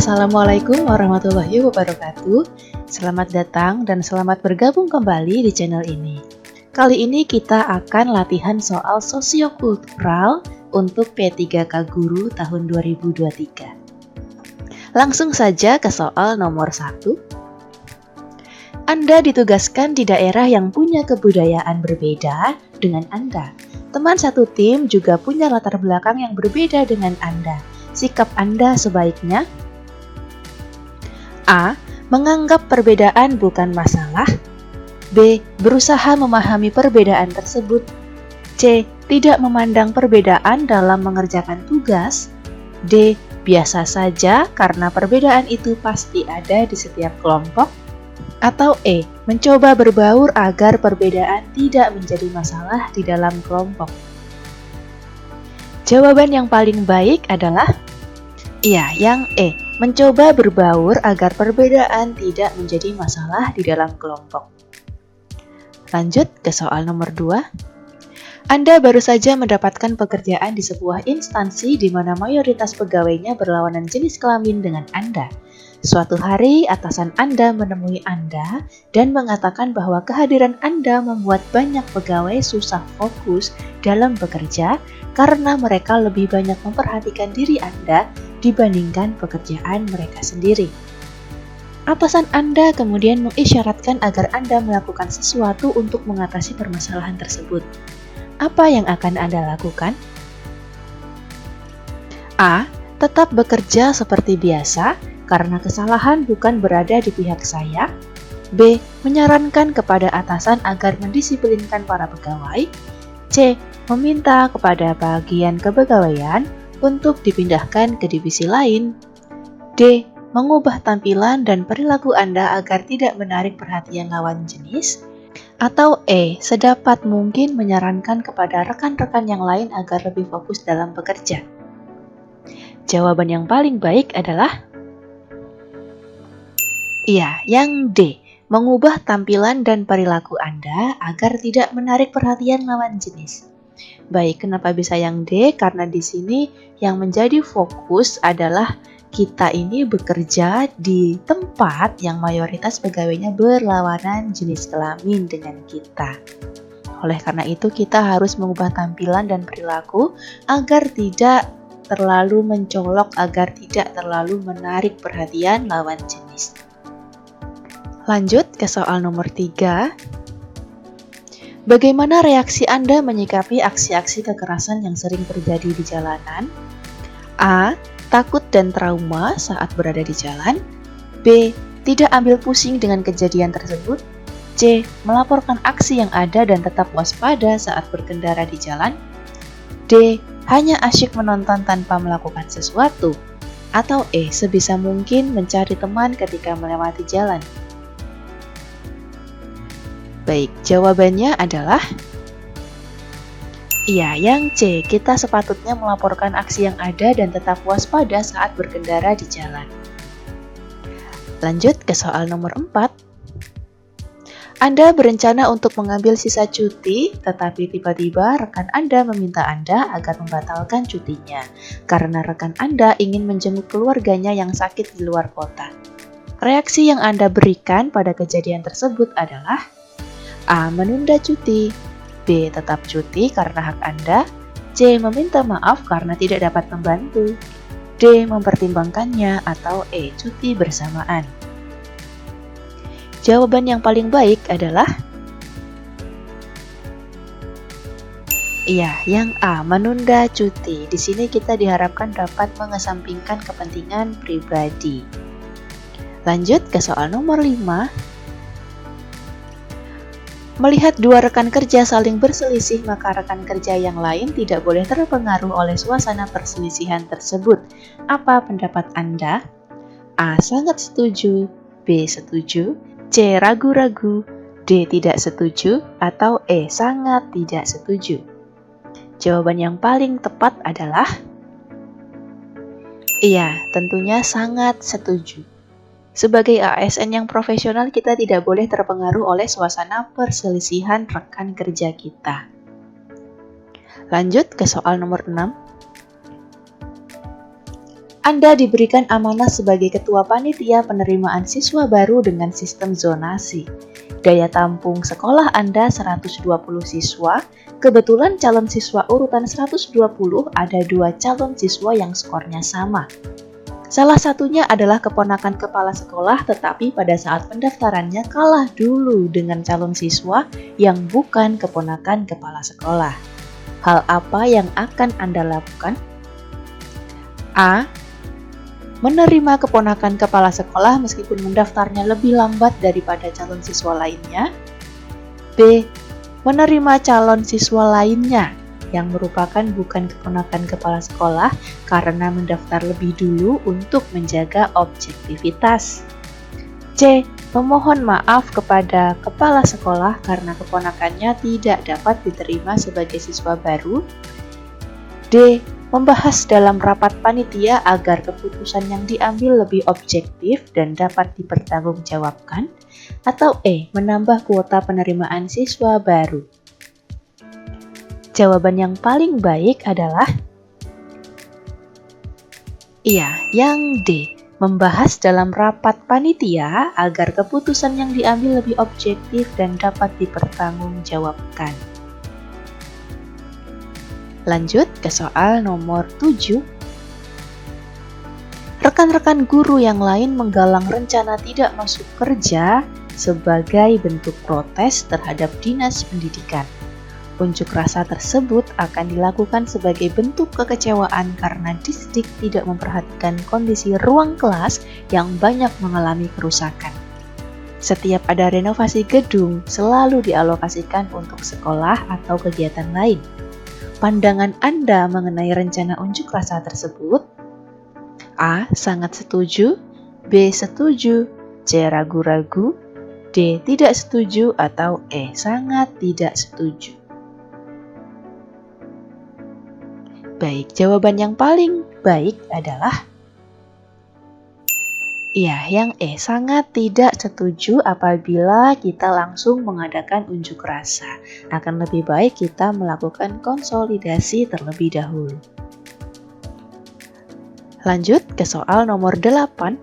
Assalamualaikum warahmatullahi wabarakatuh. Selamat datang dan selamat bergabung kembali di channel ini. Kali ini kita akan latihan soal sosiokultural untuk P3K Guru tahun 2023. Langsung saja ke soal nomor 1. Anda ditugaskan di daerah yang punya kebudayaan berbeda dengan Anda. Teman satu tim juga punya latar belakang yang berbeda dengan Anda. Sikap Anda sebaiknya A. Menganggap perbedaan bukan masalah. B. Berusaha memahami perbedaan tersebut. C. Tidak memandang perbedaan dalam mengerjakan tugas. D. Biasa saja karena perbedaan itu pasti ada di setiap kelompok. Atau E. Mencoba berbaur agar perbedaan tidak menjadi masalah di dalam kelompok. Jawaban yang paling baik adalah yang E. Mencoba berbaur agar perbedaan tidak menjadi masalah di dalam kelompok. Lanjut ke soal nomor 2. Anda baru saja mendapatkan pekerjaan di sebuah instansi di mana mayoritas pegawainya berlawanan jenis kelamin dengan Anda. Suatu hari, atasan Anda menemui Anda dan mengatakan bahwa kehadiran Anda membuat banyak pegawai susah fokus dalam bekerja karena mereka lebih banyak memperhatikan diri Anda dibandingkan pekerjaan mereka sendiri. Atasan Anda kemudian mengisyaratkan agar Anda melakukan sesuatu untuk mengatasi permasalahan tersebut. Apa yang akan Anda lakukan? A. Tetap bekerja seperti biasa karena kesalahan bukan berada di pihak saya. B. Menyarankan kepada atasan agar mendisiplinkan para pegawai. C. Meminta kepada bagian kepegawaian untuk dipindahkan ke divisi lain. D. Mengubah tampilan dan perilaku Anda agar tidak menarik perhatian lawan jenis. Atau E. Sedapat mungkin menyarankan kepada rekan-rekan yang lain agar lebih fokus dalam bekerja. Jawaban yang paling baik adalah yang D. Mengubah tampilan dan perilaku Anda agar tidak menarik perhatian lawan jenis. Baik, kenapa bisa yang D? Karena di sini yang menjadi fokus adalah kita ini bekerja di tempat yang mayoritas pegawainya berlawanan jenis kelamin dengan kita. Oleh karena itu kita harus mengubah tampilan dan perilaku agar tidak terlalu mencolok, agar tidak terlalu menarik perhatian lawan jenis. Lanjut ke soal nomor 3. Bagaimana reaksi Anda menyikapi aksi-aksi kekerasan yang sering terjadi di jalanan? A. Takut dan trauma saat berada di jalan. B. Tidak ambil pusing dengan kejadian tersebut. C. Melaporkan aksi yang ada dan tetap waspada saat berkendara di jalan. D. Hanya asyik menonton tanpa melakukan sesuatu. Atau E. Sebisa mungkin mencari teman ketika melewati jalan. Baik, jawabannya adalah yang C. Kita sepatutnya melaporkan aksi yang ada dan tetap waspada saat berkendara di jalan. Lanjut ke soal nomor 4. Anda berencana untuk mengambil sisa cuti, tetapi tiba-tiba rekan Anda meminta Anda agar membatalkan cutinya karena rekan Anda ingin menjenguk keluarganya yang sakit di luar kota. Reaksi yang Anda berikan pada kejadian tersebut adalah A. Menunda cuti. B. Tetap cuti karena hak Anda. C. Meminta maaf karena tidak dapat membantu. D. Mempertimbangkannya. Atau E. Cuti bersamaan. Jawaban yang paling baik adalah yang A. Menunda cuti. Di sini kita diharapkan dapat mengesampingkan kepentingan pribadi. Lanjut ke soal nomor 5. Melihat dua rekan kerja saling berselisih, maka rekan kerja yang lain tidak boleh terpengaruh oleh suasana perselisihan tersebut. Apa pendapat Anda? A. Sangat setuju. B. Setuju. C. Ragu-ragu. D. Tidak setuju. Atau E. Sangat tidak setuju. Jawaban yang paling tepat adalah tentunya sangat setuju. Sebagai ASN yang profesional, kita tidak boleh terpengaruh oleh suasana perselisihan rekan kerja kita. Lanjut ke soal nomor 6. Anda diberikan amanah sebagai ketua panitia penerimaan siswa baru dengan sistem zonasi. Daya tampung sekolah Anda 120 siswa, kebetulan calon siswa urutan 120 ada 2 calon siswa yang skornya sama. Salah satunya adalah keponakan kepala sekolah, tetapi pada saat pendaftarannya kalah dulu dengan calon siswa yang bukan keponakan kepala sekolah. Hal apa yang akan Anda lakukan? A. Menerima keponakan kepala sekolah meskipun mendaftarnya lebih lambat daripada calon siswa lainnya. B. Menerima calon siswa lainnya yang merupakan bukan keponakan kepala sekolah karena mendaftar lebih dulu untuk menjaga objektivitas. C. Memohon maaf kepada kepala sekolah karena keponakannya tidak dapat diterima sebagai siswa baru. D. Membahas dalam rapat panitia agar keputusan yang diambil lebih objektif dan dapat dipertanggungjawabkan. Atau E. Menambah kuota penerimaan siswa baru. Jawaban yang paling baik adalah yang D. Membahas dalam rapat panitia agar keputusan yang diambil lebih objektif dan dapat dipertanggungjawabkan. Lanjut ke soal nomor 7. Rekan-rekan guru yang lain menggalang rencana tidak masuk kerja sebagai bentuk protes terhadap dinas pendidikan. Unjuk rasa tersebut akan dilakukan sebagai bentuk kekecewaan karena distrik tidak memperhatikan kondisi ruang kelas yang banyak mengalami kerusakan. Setiap ada renovasi gedung selalu dialokasikan untuk sekolah atau kegiatan lain. Pandangan Anda mengenai rencana unjuk rasa tersebut? A. Sangat setuju, B. Setuju, C. Ragu-ragu, D. Tidak setuju, atau E. Sangat tidak setuju. Baik, jawaban yang paling baik adalah yang E. Sangat tidak setuju apabila kita langsung mengadakan unjuk rasa. Akan lebih baik kita melakukan konsolidasi terlebih dahulu. Lanjut ke soal nomor 8.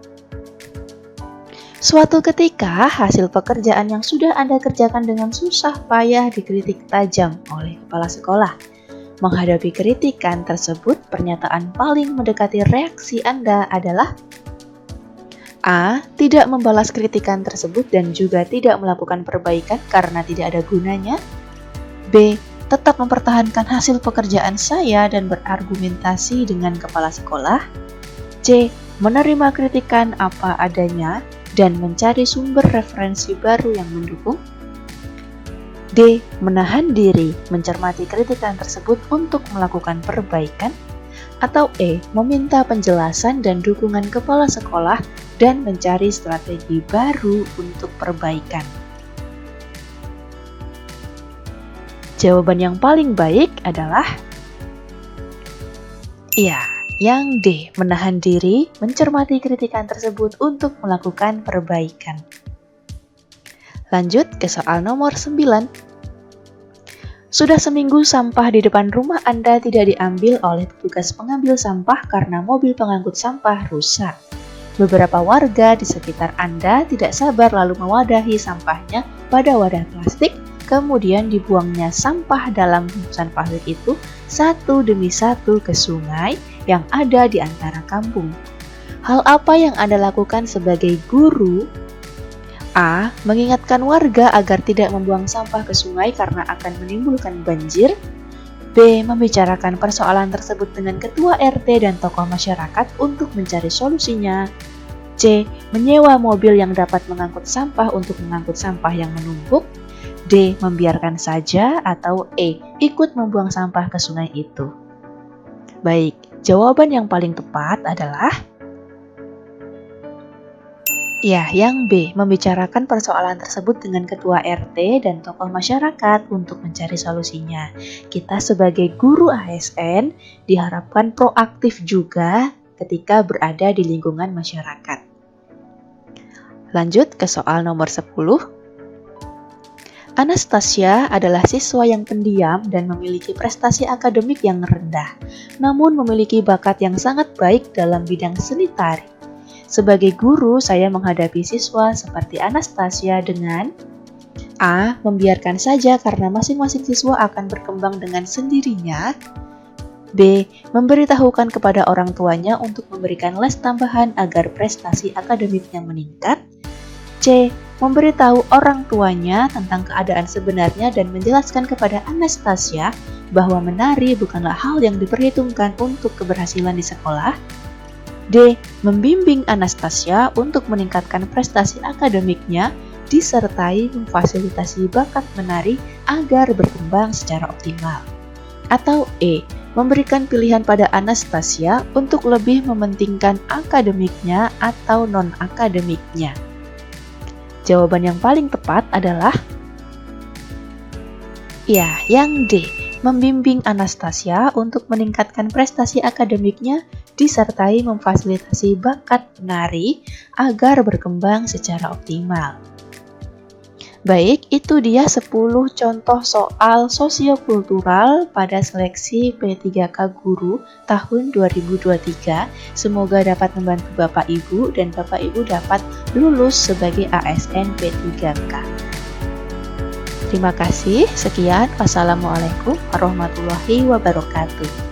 Suatu ketika, hasil pekerjaan yang sudah Anda kerjakan dengan susah payah dikritik tajam oleh kepala sekolah. Menghadapi kritikan tersebut, pernyataan paling mendekati reaksi Anda adalah A. Tidak membalas kritikan tersebut dan juga tidak melakukan perbaikan karena tidak ada gunanya. B. Tetap mempertahankan hasil pekerjaan saya dan berargumentasi dengan kepala sekolah. C. Menerima kritikan apa adanya dan mencari sumber referensi baru yang mendukung. D. Menahan diri, mencermati kritikan tersebut untuk melakukan perbaikan. Atau E. Meminta penjelasan dan dukungan kepala sekolah dan mencari strategi baru untuk perbaikan. Jawaban yang paling baik adalah yang D. Menahan diri, mencermati kritikan tersebut untuk melakukan perbaikan. Lanjut ke soal nomor 9. Sudah seminggu sampah di depan rumah Anda tidak diambil oleh petugas pengambil sampah karena mobil pengangkut sampah rusak. Beberapa warga di sekitar Anda tidak sabar lalu mewadahi sampahnya pada wadah plastik, kemudian dibuangnya sampah dalam bungkusan plastik itu satu demi satu ke sungai yang ada di antara kampung. Hal apa yang Anda lakukan sebagai guru? A. Mengingatkan warga agar tidak membuang sampah ke sungai karena akan menimbulkan banjir. B. Membicarakan persoalan tersebut dengan ketua RT dan tokoh masyarakat untuk mencari solusinya. C. Menyewa mobil yang dapat mengangkut sampah untuk mengangkut sampah yang menumpuk. D. Membiarkan saja, atau E. Ikut membuang sampah ke sungai itu. Baik, jawaban yang paling tepat adalah yang B. Membicarakan persoalan tersebut dengan ketua RT dan tokoh masyarakat untuk mencari solusinya. Kita sebagai guru ASN diharapkan proaktif juga ketika berada di lingkungan masyarakat. Lanjut ke soal nomor 10. Anastasia adalah siswa yang pendiam dan memiliki prestasi akademik yang rendah, namun memiliki bakat yang sangat baik dalam bidang seni tari. Sebagai guru, saya menghadapi siswa seperti Anastasia dengan A. Membiarkan saja karena masing-masing siswa akan berkembang dengan sendirinya. B. Memberitahukan kepada orang tuanya untuk memberikan les tambahan agar prestasi akademiknya meningkat. C. Memberitahu orang tuanya tentang keadaan sebenarnya dan menjelaskan kepada Anastasia bahwa menari bukanlah hal yang diperhitungkan untuk keberhasilan di sekolah. D. Membimbing Anastasia untuk meningkatkan prestasi akademiknya disertai memfasilitasi bakat menari agar berkembang secara optimal. Atau E. Memberikan pilihan pada Anastasia untuk lebih mementingkan akademiknya atau non-akademiknya. Jawaban yang paling tepat adalah yang D. Membimbing Anastasia untuk meningkatkan prestasi akademiknya disertai memfasilitasi bakat menari agar berkembang secara optimal. Baik, itu dia 10 contoh soal sosiokultural pada seleksi P3K Guru tahun 2023. Semoga dapat membantu Bapak Ibu dan Bapak Ibu dapat lulus sebagai ASN P3K. Terima kasih, sekian. Wassalamualaikum warahmatullahi wabarakatuh.